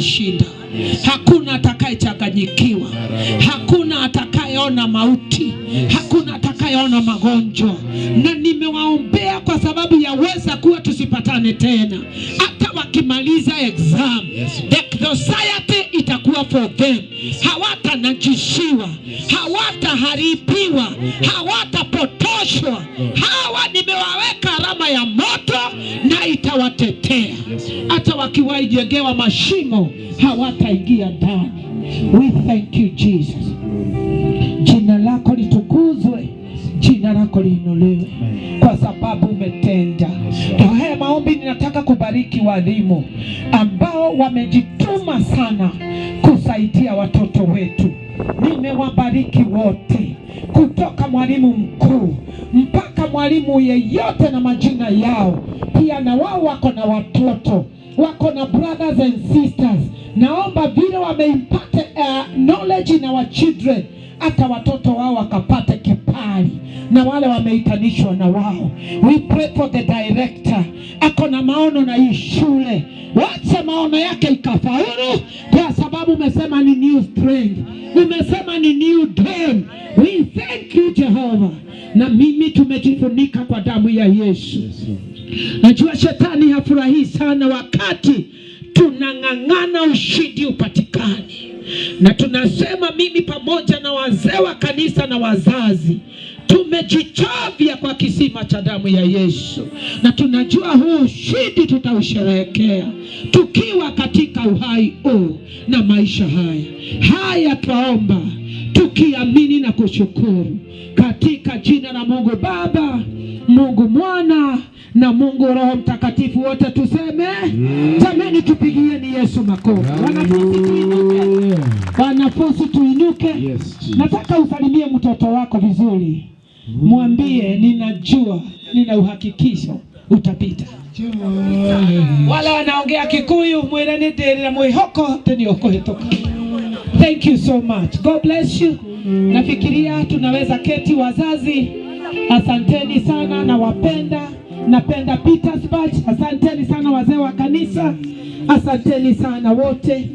atashinda. Hakuna atakayechanganyikiwa. Hakuna atakayeona mauti. Hakuna atakayeona magonjwa. Na nimewaombea kwa sababu yaweza kuwa tusipatane tena. Hata wakimaliza exam, the society itakuwa for them. Hawatanajishiwa, hawataharibiwa, hawatapotoshwa. Hawa nimewaweka alama ya moto na itawatetea. Hata wakiwaijengewa mashimo, hawataingia ndani. We thank you Jesus. Jina lako litukuzwe, jina lako liinuliwe kwa sababu umetenda. Kwa haya maombi ninataka kubariki walimu ambao wamejituma sana kusaidia watoto wetu. Nimewabariki wote, kutoka mwalimu mkuu mpaka mwalimu yeyote na majina yao. Pia na wao wako na watoto, wako na brothers and sisters. Naomba vile wameimpate knowledge na wa children, hata watoto wao wakapate kipali na wale wameitanishwa na wao. We pray for the director. Ako na maono na hii shule, wacha maono yake ikafaulu, kwa sababu umesema ni new strength, umesema ni new dawn. We thank you Jehovah. Na mimi tumejifunika kwa damu ya Yesu. Najua shetani hafurahi sana wakati tunang'ang'ana ushindi upatikane. Na tunasema mimi pamoja na wazee wa kanisa na wazazi tumejichavya kwa kisima cha damu ya Yesu. Na tunajua huu ushindi tutausherehekea tukiwa katika uhai huu na maisha haya. Haya twaomba tukiamini na kushukuru katika jina la Mungu Baba, Mungu Mwana na Mungu Roho Mtakatifu. Wote tuseme jamani, tupigieni Yesu makofi. Wanafunzi tuinuke, wanafunzi tuinuke. Nataka usalimie mtoto wako vizuri, mwambie ninajua, nina uhakikisho utapita. Wala wanaongea Kikuyu, mwirani derira mwihoko teni okohetoka. Thank you so much. God bless you. Nafikiria tunaweza keti wazazi. Asanteni sana, na wapenda. Napenda Petersburg. Asanteni sana wazee wa kanisa. Asanteni sana wote.